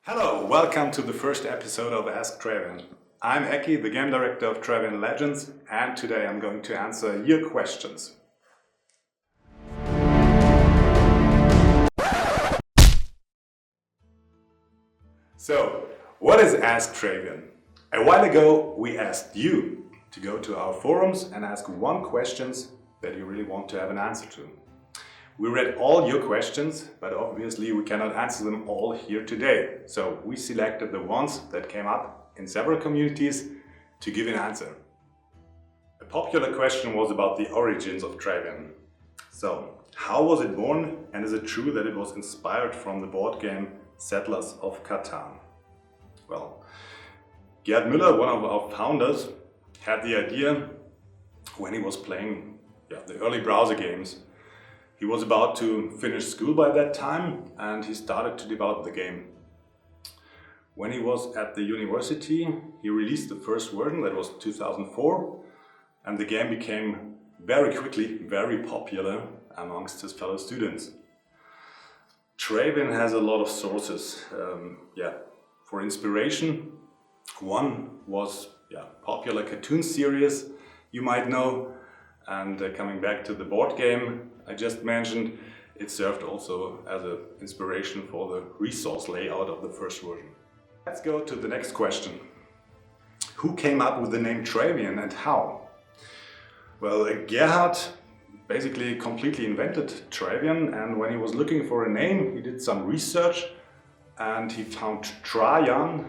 Hello, welcome to the first episode of AskTravian. I'm Eki, the game director of Travian Legends, and today I'm going to answer your questions. So, what is AskTravian? A while ago we asked you to go to our forums and ask one questions that you really want to have an answer to. We read all your questions, but obviously we cannot answer them all here today. So we selected the ones that came up in several communities to give an answer. A popular question was about the origins of Travian. So, how was it born, and is it true that it was inspired from the board game Settlers of Catan? Well, Gerd Müller, one of our founders, had the idea when he was playing the early browser games. He was about to finish school by that time and he started to develop the game. When he was at the university, he released the first version, that was 2004, and the game became very quickly very popular amongst his fellow students. Travian has a lot of sources for inspiration. One was popular cartoon series you might know, and coming back to the board game I just mentioned, it served also as an inspiration for the resource layout of the first version. Let's go to the next question. Who came up with the name Travian and how? Well, Gerhard basically completely invented Travian, and when he was looking for a name, he did some research and he found Trajan,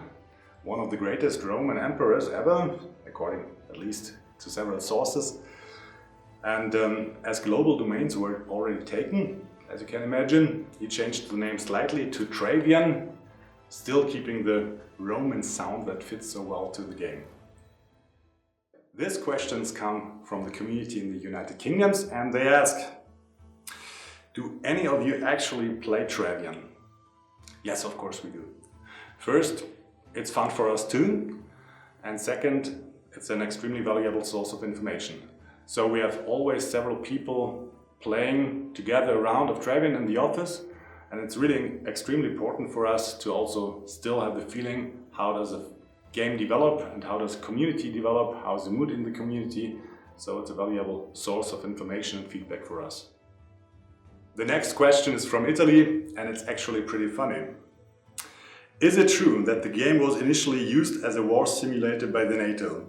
one of the greatest Roman emperors ever, according at least to several sources. And as global domains were already taken, as you can imagine, he changed the name slightly to Travian, still keeping the Roman sound that fits so well to the game. These questions come from the community in the United Kingdom, and they ask, do any of you actually play Travian? Yes, of course we do. First, it's fun for us too, and second, it's an extremely valuable source of information. So we have always several people playing together around of Travian in the office, and it's really extremely important for us to also still have the feeling, how does a game develop and how does a community develop, how's the mood in the community. So it's a valuable source of information and feedback for us. The next question is from Italy, and it's actually pretty funny. Is it true that the game was initially used as a war simulator by the NATO?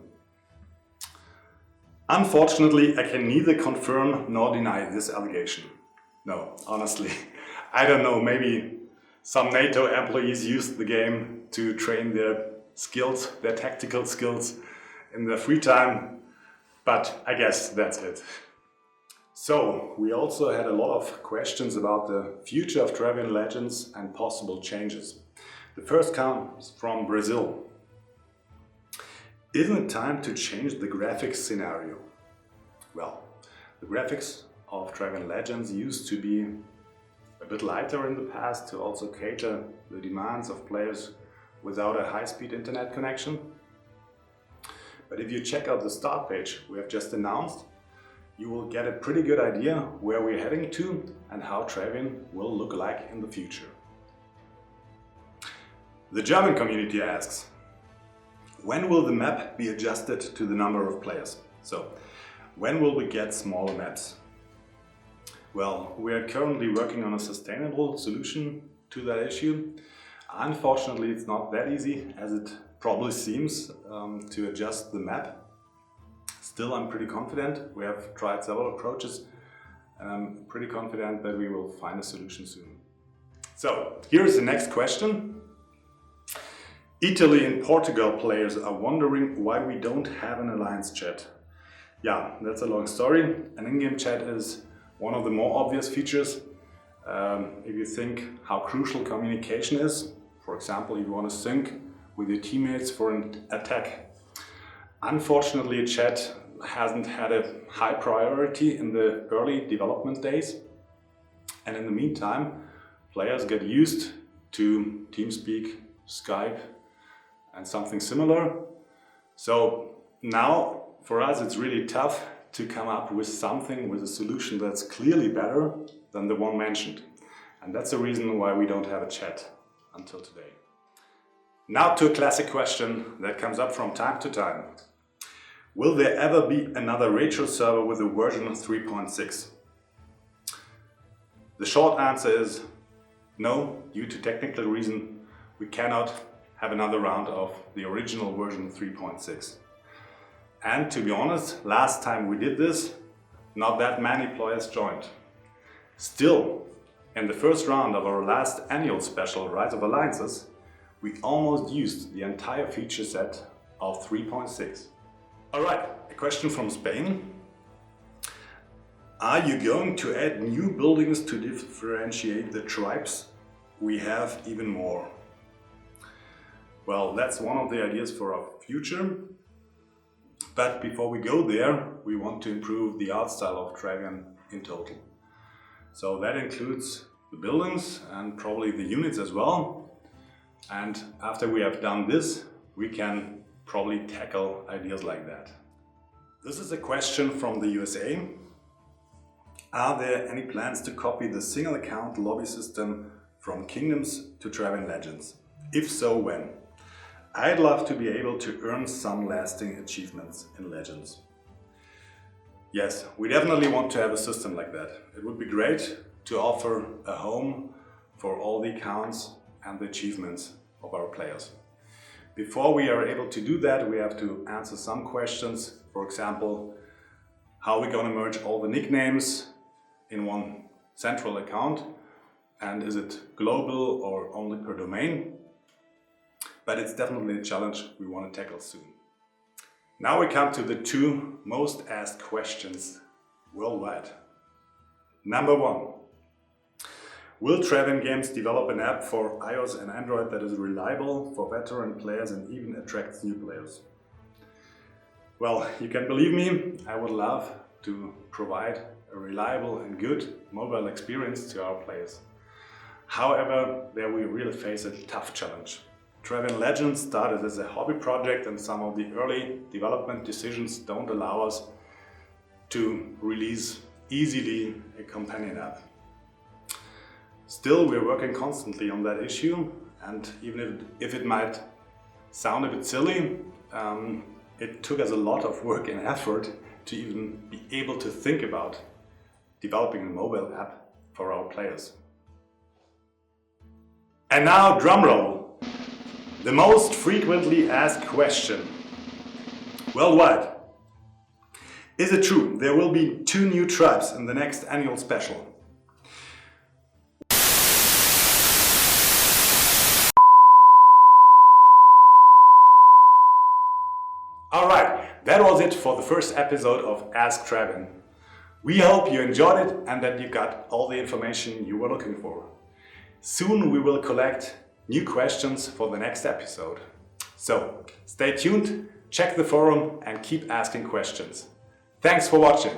Unfortunately, I can neither confirm nor deny this allegation. No, honestly, I don't know, maybe some NATO employees used the game to train their skills, their tactical skills in their free time, but I guess that's it. So, we also had a lot of questions about the future of Travian Legends and possible changes. The first comes from Brazil. Isn't it time to change the graphics scenario? Well, the graphics of Travian Legends used to be a bit lighter in the past to also cater the demands of players without a high-speed internet connection. But if you check out the start page we have just announced, you will get a pretty good idea where we're heading to and how Travian will look like in the future. The German community asks, when will the map be adjusted to the number of players? So, when will we get smaller maps? Well, we are currently working on a sustainable solution to that issue. Unfortunately, it's not that easy as it probably seems to adjust the map. Still, I'm pretty confident. We have tried several approaches and I'm pretty confident that we will find a solution soon. So, here's the next question. Italy and Portugal players are wondering why we don't have an alliance chat. Yeah, that's a long story. An in-game chat is one of the more obvious features. If you think how crucial communication is, for example, if you want to sync with your teammates for an attack. Unfortunately, a chat hasn't had a high priority in the early development days. And in the meantime, players get used to TeamSpeak, Skype, and something similar. So now for us it's really tough to come up with something, with a solution that's clearly better than the one mentioned. And that's the reason why we don't have a chat until today. Now to a classic question that comes up from time to time. Will there ever be another retro server with a version 3.6? The short answer is no, due to technical reason we cannot have another round of the original version 3.6. And to be honest, last time we did this, not that many players joined. Still, in the first round of our last annual special Rise of Alliances, we almost used the entire feature set of 3.6. Alright, a question from Spain. Are you going to add new buildings to differentiate the tribes we have even more? Well, that's one of the ideas for our future. But before we go there, we want to improve the art style of Travian in total. So that includes the buildings and probably the units as well. And after we have done this, we can probably tackle ideas like that. This is a question from the USA. Are there any plans to copy the single account lobby system from Kingdoms to Travian Legends? If so, when? I'd love to be able to earn some lasting achievements in Legends. Yes, we definitely want to have a system like that. It would be great to offer a home for all the accounts and the achievements of our players. Before we are able to do that, we have to answer some questions. For example, how are we going to merge all the nicknames in one central account? And is it global or only per domain? But it's definitely a challenge we want to tackle soon. Now we come to the two most asked questions worldwide. Number one. Will Travian Games develop an app for iOS and Android that is reliable for veteran players and even attracts new players? Well, you can believe me, I would love to provide a reliable and good mobile experience to our players. However, there we really face a tough challenge. Travian Legends started as a hobby project and some of the early development decisions don't allow us to release easily a companion app. Still, we're working constantly on that issue, and even if it might sound a bit silly, it took us a lot of work and effort to even be able to think about developing a mobile app for our players. And now, drumroll! The most frequently asked question worldwide. Is it true there will be 2 new tribes in the next annual special? Alright, that was it for the first episode of Ask Travian. We hope you enjoyed it and that you got all the information you were looking for. Soon we will collect new questions for the next episode. So, stay tuned, check the forum and keep asking questions. Thanks for watching.